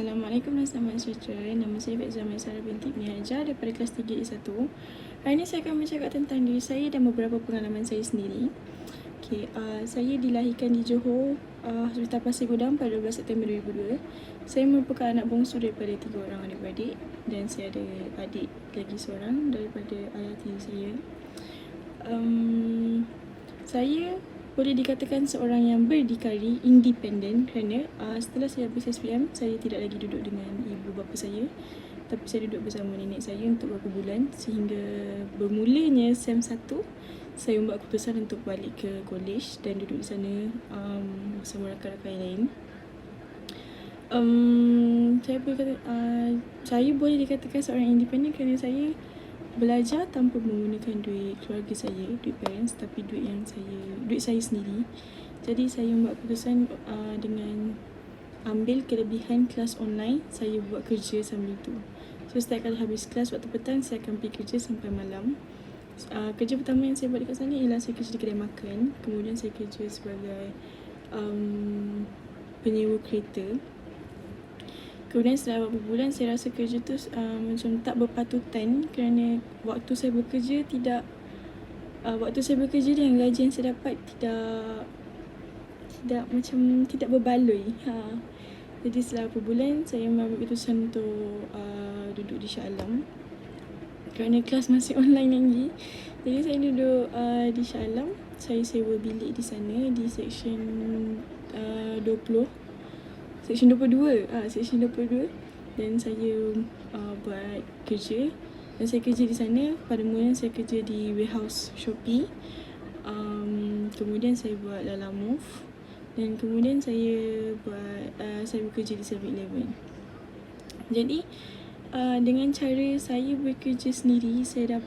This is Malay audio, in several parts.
Assalamualaikum dan selamat sejahtera. Nama saya Faizah Maisara binti Nihajar daripada kelas 3A1. Hari ini saya akan bercakap tentang diri saya dan beberapa pengalaman saya sendiri. Saya dilahirkan di Johor, Hospital Pasir Gudang pada 12 September 2002. Saya merupakan anak bongsu daripada 3 orang adik-beradik dan saya ada adik lagi seorang daripada ayah tiri saya. Saya boleh dikatakan seorang yang berdikari, independen kerana setelah saya habis SPM, saya tidak lagi duduk dengan ibu bapa saya, tapi saya duduk bersama nenek saya untuk beberapa bulan sehingga bermulanya SEM 1, saya membuat keputusan untuk balik ke college dan duduk di sana bersama rakan-rakan yang lain. Saya boleh dikatakan seorang independen kerana saya belajar tanpa menggunakan duit keluarga saya, duit parents, tapi duit saya sendiri. Jadi saya membuat keputusan dengan ambil kelebihan kelas online, saya buat kerja sambil tu. So setiap kali habis kelas waktu petang, saya akan pergi kerja sampai malam. Kerja pertama yang saya buat dekat sana ialah saya kerja di kedai makan. Kemudian saya kerja sebagai penyewa kereta. Kemudian setelah beberapa bulan, saya rasa kerja tu macam tak berpatutan kerana waktu saya bekerja dengan gaji yang saya dapat tidak berbaloi. Jadi setelah beberapa bulan, saya mengambil keputusan untuk duduk di Shah Alam kerana kelas masih online lagi. Jadi saya duduk di Shah Alam. Saya sewa bilik di sana di seksyen 22 dan saya buat kerja dan saya kerja di sana. Pada mulanya saya kerja di warehouse Shopee, kemudian saya buat Lalamove dan kemudian saya bekerja di 7-Eleven. Jadi dengan cara saya bekerja sendiri, saya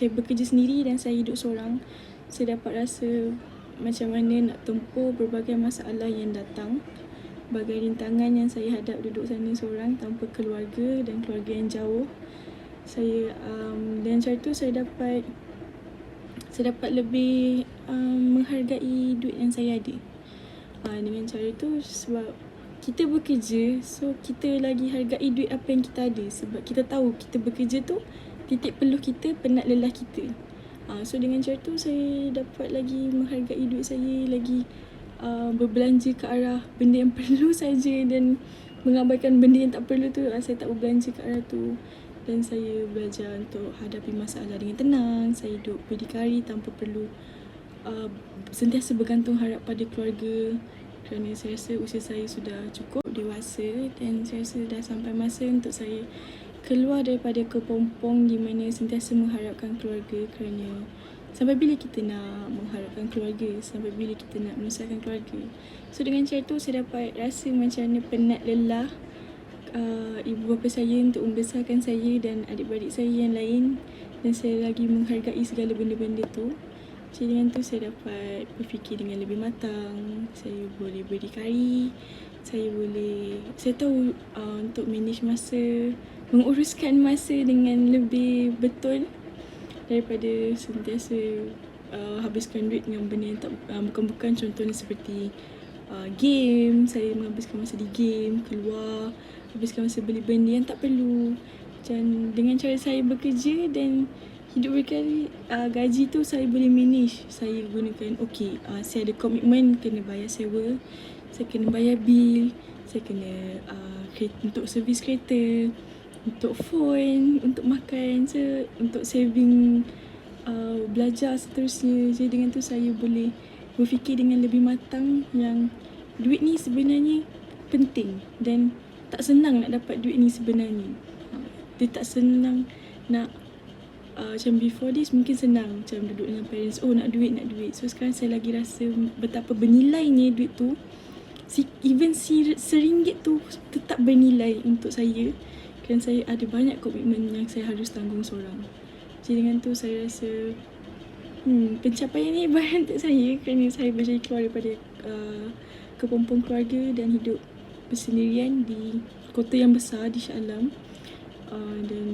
bekerja sendiri dan saya hidup seorang, saya dapat rasa macam mana nak tempuh berbagai masalah yang datang, bagai rintangan yang saya hadap duduk sana seorang tanpa keluarga dan keluarga yang jauh. Dengan cara tu saya dapat lebih menghargai duit yang saya ada. Dengan cara tu, sebab kita bekerja, so kita lagi hargai duit apa yang kita ada, sebab kita tahu kita bekerja tu titik peluh kita, penat lelah kita. So dengan cara tu saya dapat lagi menghargai duit saya, lagi berbelanja ke arah benda yang perlu saja dan mengabaikan benda yang tak perlu tu. Saya tak berbelanja ke arah tu dan saya belajar untuk hadapi masalah dengan tenang. Saya hidup berdikari tanpa perlu sentiasa bergantung harap pada keluarga kerana saya rasa usia saya sudah cukup dewasa dan saya rasa dah sampai masa untuk saya keluar daripada kepompong di mana sentiasa mengharapkan keluarga. Kerana sampai bila kita nak mengharapkan keluarga, sampai bila kita nak membesarkan keluarga. So dengan cara tu saya dapat rasa macam mana penat lelah ibu bapa saya untuk membesarkan saya dan adik-beradik saya yang lain, dan saya lagi menghargai segala benda-benda tu. Jadi dengan tu saya dapat berfikir dengan lebih matang, saya boleh berdikari, saya tahu untuk manage masa, menguruskan masa dengan lebih betul daripada sentiasa habiskan duit dengan benda yang bukan contohnya seperti game. Saya menghabiskan masa di game, keluar, habiskan masa beli benda yang tak perlu. Dan dengan cara saya bekerja dan hidup berdikari, gaji tu saya boleh manage. Saya gunakan, saya ada komitmen kena bayar sewa, saya kena bayar bil, saya kena untuk servis kereta, untuk phone, untuk makan, untuk saving, belajar seterusnya. Jadi dengan tu saya boleh berfikir dengan lebih matang yang duit ni sebenarnya penting dan tak senang nak dapat duit ni sebenarnya. Dia tak senang nak macam before this mungkin senang macam duduk dengan parents, nak duit. So sekarang saya lagi rasa betapa bernilainya duit tu. Even RM1 tu tetap bernilai untuk saya kerana saya ada banyak komitmen yang saya harus tanggung seorang. Jadi dengan tu saya rasa pencapaian ni hebat untuk saya kerana saya berjaya keluar daripada kepompong keluarga dan hidup bersendirian di kota yang besar di Shah Alam. Dan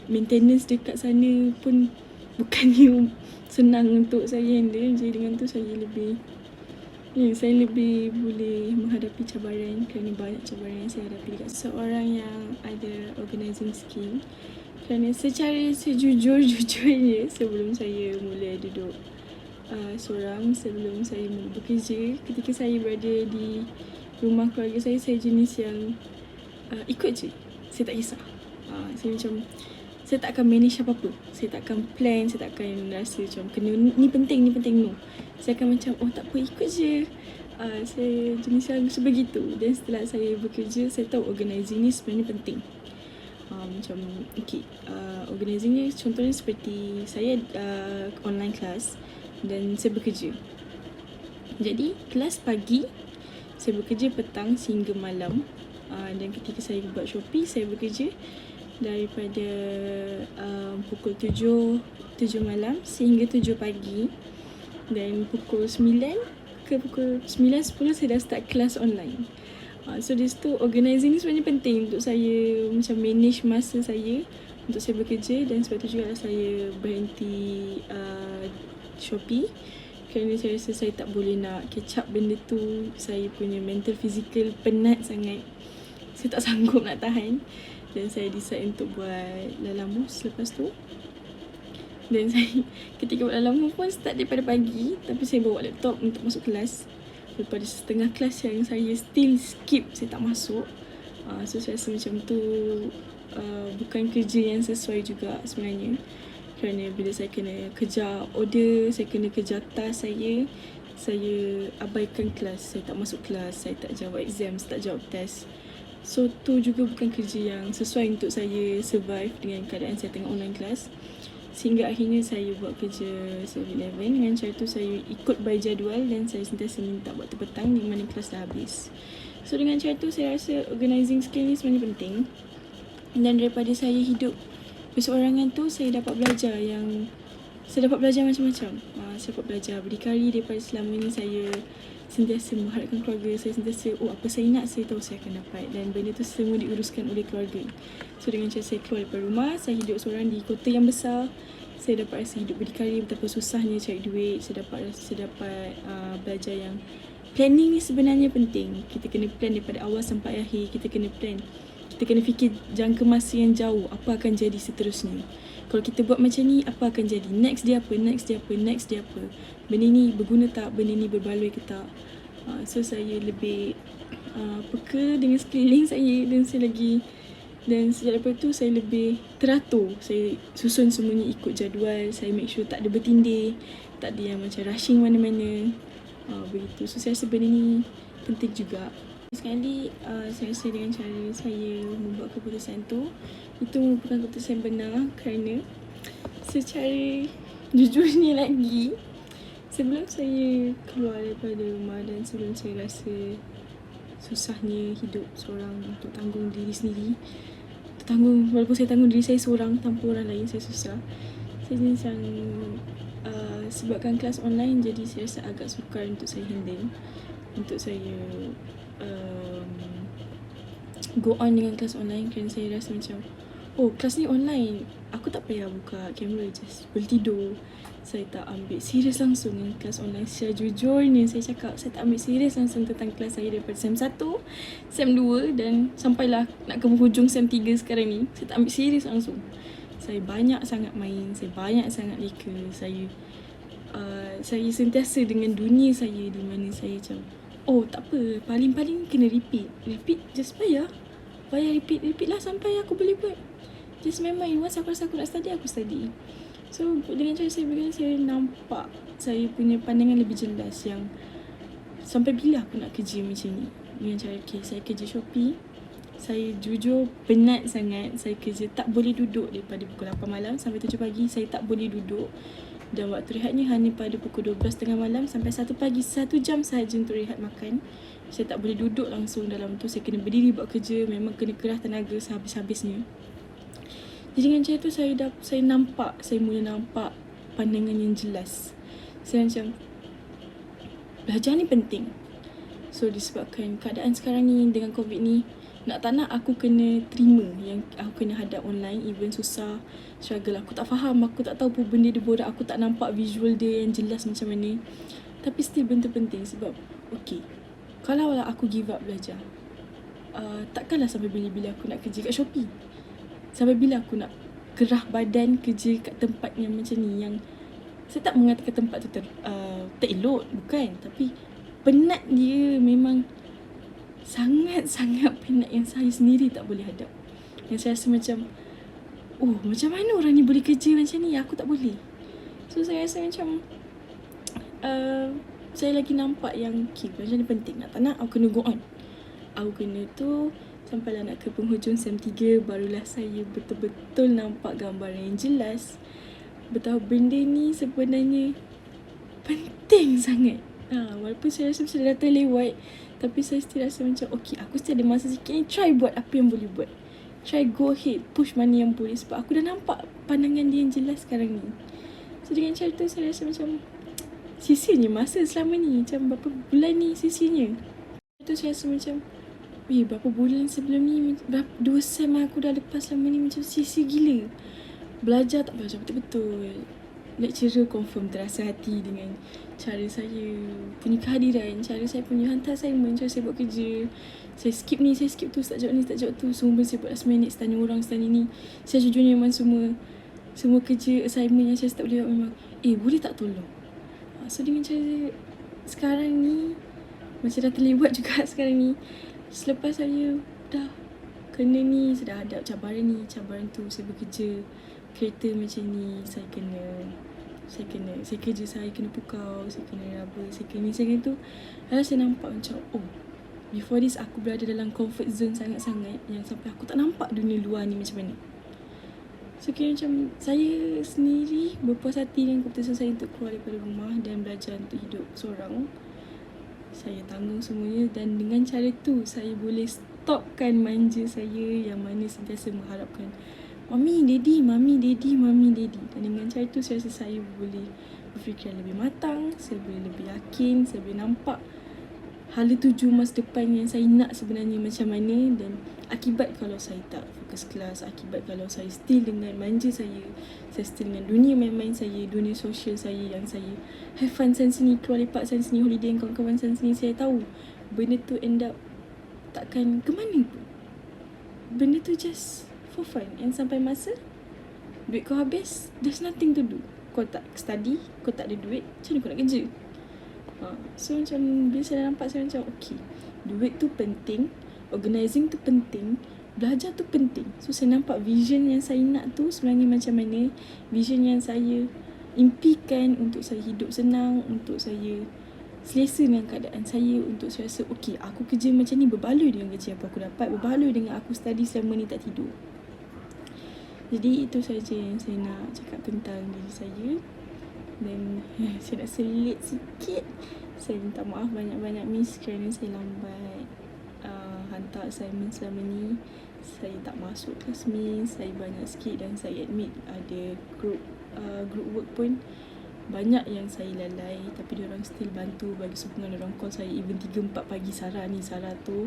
maintenance dekat sana pun bukannya senang untuk saya handle. Jadi dengan tu saya lebih Ya, saya lebih boleh menghadapi cabaran kerana banyak cabaran yang saya hadapi dekat seorang yang ada organising skill. Kerana secara sejujur-jujurnya sebelum saya mula duduk seorang, sebelum saya mula bekerja, ketika saya berada di rumah keluarga saya jenis yang ikut je. Saya tak kisah. Saya macam saya tak akan manage apa-apa. Saya tak akan plan, saya tak akan rasa macam kena ni penting, no. Saya akan macam tak apa, ikut je. Saya jenis yang sebegitu. Dan setelah saya bekerja, saya tahu organising ni sebenarnya penting. Macam okay, organising ni contohnya seperti saya online class dan saya bekerja. Jadi kelas pagi, saya bekerja petang sehingga malam. Dan ketika saya buat Shopee, saya bekerja daripada pukul 7 malam sehingga 7 pagi. Dan pukul 9 ke pukul 9.10 saya dah start kelas online. So di situ organising ni sebenarnya penting untuk saya macam manage masa saya untuk saya bekerja. Dan sebab tu juga saya berhenti Shopee kerana saya rasa saya tak boleh nak catch up benda tu. Saya punya mental physical penat sangat, saya tak sanggup nak tahan. Dan saya decide untuk buat Lalamove selepas tu. Dan saya ketika buat Lalamove pun start daripada pagi, tapi saya bawa laptop untuk masuk kelas. Daripada setengah kelas yang saya still skip, saya tak masuk. So saya rasa macam tu bukan kerja yang sesuai juga sebenarnya. Kerana bila saya kena kejar order, saya kena kejar task saya abaikan kelas. Saya tak masuk kelas, saya tak jawab exam, saya tak jawab test. So tu juga bukan kerja yang sesuai untuk saya survive dengan keadaan saya tengah online class. Sehingga akhirnya saya buat kerja 7-Eleven. Dengan cara tu saya ikut by jadual dan saya sentiasa minta waktu petang di mana kelas dah habis. So dengan cara tu saya rasa organising skill ni sebenarnya penting. Dan daripada saya hidup berseorangan tu, saya dapat belajar macam-macam. Saya dapat belajar berdikari daripada selama ni saya sentiasa mengharapkan keluarga. Saya sentiasa apa saya nak, saya tahu saya akan dapat. Dan benda tu semua diuruskan oleh keluarga. So dengan cara saya keluar daripada rumah, saya hidup seorang di kota yang besar, saya dapat rasa hidup berdikari, betapa susahnya cari duit. Saya dapat belajar yang planning ni sebenarnya penting. Kita kena plan daripada awal sampai akhir. Kita kena plan, kita kena fikir jangka masa yang jauh, apa akan jadi seterusnya. Kalau kita buat macam ni, apa akan jadi? Next dia apa? Benda ni berguna tak? Benda ni berbaloi ke tak? So saya lebih peka dengan sekeliling saya. Dan sejak daripada tu saya lebih teratur. Saya susun semuanya ikut jadual. Saya make sure tak ada bertindih, tak ada yang macam rushing mana-mana. Begitu. So saya rasa benda ni penting juga. Sekali saya rasa dengan cara saya membuat keputusan tu, itu merupakan keputusan benar. Kerana secara jujurnya lagi, sebelum saya keluar daripada rumah dan sebelum saya rasa susahnya hidup seorang untuk tanggung diri sendiri, walaupun saya tanggung diri saya seorang tanpa orang lain, saya susah. Saya jenis yang sebabkan kelas online, jadi saya rasa agak sukar untuk saya handle, untuk saya go on dengan kelas online. Kerana saya rasa macam kelas ni online, aku tak payah buka kamera, just boleh tidur. Saya tak ambil serius langsung dengan kelas online. Secara jujurnya saya cakap, saya tak ambil serius langsung tentang kelas saya daripada SEM 1, SEM 2 dan sampailah nak ke hujung SEM 3 sekarang ni. Saya tak ambil serius langsung. Saya banyak sangat main, saya banyak sangat leka. Saya sentiasa dengan dunia saya, di mana saya macam tak apa, paling-paling kena repeat, just payah repeat lah sampai aku boleh buat. Just main-main. Once aku rasa aku nak study, aku study. So dengan cara saya bergerak, saya nampak saya punya pandangan lebih jelas yang sampai bila aku nak kerja macam ni. Dengan cara saya kerja Shopee, saya jujur penat sangat. Saya kerja tak boleh duduk daripada pukul 8 malam sampai 7 pagi. Saya tak boleh duduk. Dan waktu rehatnya hanya pada pukul 12.30 malam sampai 1 pagi. 1 jam sahaja untuk rehat makan. Saya tak boleh duduk langsung dalam tu. Saya kena berdiri buat kerja. Memang kena kerah tenaga sehabis-habisnya. Jadi dengan cara tu saya mula nampak pandangan yang jelas. Saya macam, belajar ni penting. So disebabkan keadaan sekarang ni dengan COVID ni, nak tak nak aku kena terima yang aku kena hadap online. Even susah, struggle, aku tak faham, aku tak tahu apa benda dia borak, aku tak nampak visual dia yang jelas macam mana. Tapi still benda penting sebab okay, kalau lah aku give up belajar, takkanlah sampai bila-bila aku nak kerja kat Shopee. Sampai bila aku nak gerah badan kerja kat tempat yang macam ni, yang saya tak mengatakan tempat tu terelok, bukan. Tapi penat dia, memang sangat-sangat penat yang saya sendiri tak boleh hadap. Yang saya rasa macam, macam mana orang ni boleh kerja macam ni, aku tak boleh. So saya rasa macam saya lagi nampak yang macam ni penting. Nak tak nak, aku kena go on. Aku kena tu sampailah nak ke penghujung SEM 3, barulah saya betul-betul nampak gambaran yang jelas betapa benda ni sebenarnya penting sangat. Walaupun saya rasa macam dah terlewat, tapi saya still rasa macam okay, aku still ada masa sikit ni, try buat apa yang boleh buat. Try go ahead, push mana yang boleh, sebab aku dah nampak pandangan dia yang jelas sekarang ni. So dengan cara tu saya rasa macam sisanya masa selama ni, macam berapa bulan ni sisanya. Tu saya rasa macam berapa bulan sebelum ni, 2 SEM aku dah lepas selama ni, macam sia-sia gila. Belajar tak belajar betul-betul. Lecturer confirm terasa hati dengan cara saya punya kehadiran, cara saya punya hantar assignment, cara saya buat kerja. Saya skip ni, saya skip tu, tak jawab ni, tak jawab tu. Semua saya buat last minute, tanya orang, tanya ni. Saya jujurnya memang semua kerja, assignment yang saya tak boleh buat memang, boleh tak tolong? So dengan cara sekarang ni, macam dah terlewat juga sekarang ni. Selepas saya dah kena ni, saya dah hadap cabaran ni, cabaran tu, saya bekerja kereta macam ni, saya kerja, saya kena pukau, saya kena apa, saya kena tu. Lalu saya nampak macam, before this aku berada dalam comfort zone sangat-sangat, yang sampai aku tak nampak dunia luar ni macam mana. So kira macam saya sendiri berpuas hati dengan keputusan saya untuk keluar daripada rumah dan belajar untuk hidup seorang. Saya tanggung semuanya, dan dengan cara tu saya boleh stopkan manja saya yang mana sentiasa mengharapkan Mami, Daddy, Mami, Daddy, Mami, Daddy. Dan dengan cara tu saya rasa saya boleh berfikiran lebih matang, saya boleh lebih yakin, saya boleh nampak hala tuju masa depan yang saya nak sebenarnya macam mana. Dan akibat kalau saya tak fokus kelas, akibat kalau saya still dengan manja saya still dengan dunia main-main saya, dunia sosial saya, yang saya have fun sana sini, keluar lepak sana sini, holiday dengan kawan-kawan sana sini, saya tahu benda tu end up takkan ke mana pun. Benda tu just for fun, and sampai masa duit kau habis, there's nothing to do. Kau tak study, kau tak ada duit, macam mana kau nak kerja? So macam bila saya nampak, saya macam okay, duit tu penting, organising tu penting, belajar tu penting. So saya nampak vision yang saya nak tu sebenarnya macam mana, vision yang saya impikan untuk saya hidup senang, untuk saya selesa dengan keadaan saya, untuk saya rasa okay, aku kerja macam ni berbaloi dengan gaji apa aku dapat, berbaloi dengan aku study selama ni tak tidur. Jadi itu saja yang saya nak cakap tentang diri saya. Dan saya nak selit sikit. Saya minta maaf banyak-banyak miss kerana saya lambat hantar assignment selama ni. Saya tak masuk kelas miss, saya banyak sikit, dan saya admit ada group work pun banyak yang saya lalai, tapi diorang still bantu bagi sokongan. Diorang call saya even 3-4 pagi, Sarah tu.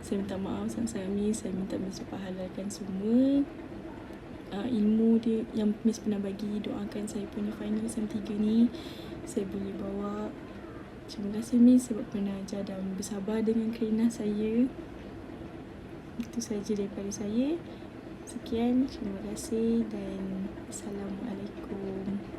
Saya minta maaf sangat-sangat miss. Saya minta miss pahalkan semua ilmu dia yang miss pernah bagi. Doakan saya punya final SEM 3 ni saya boleh bawa. Terima kasih miss sebab pernah ajar dan bersabar dengan kerana saya. Itu saja daripada saya. Sekian, terima kasih dan Assalamualaikum.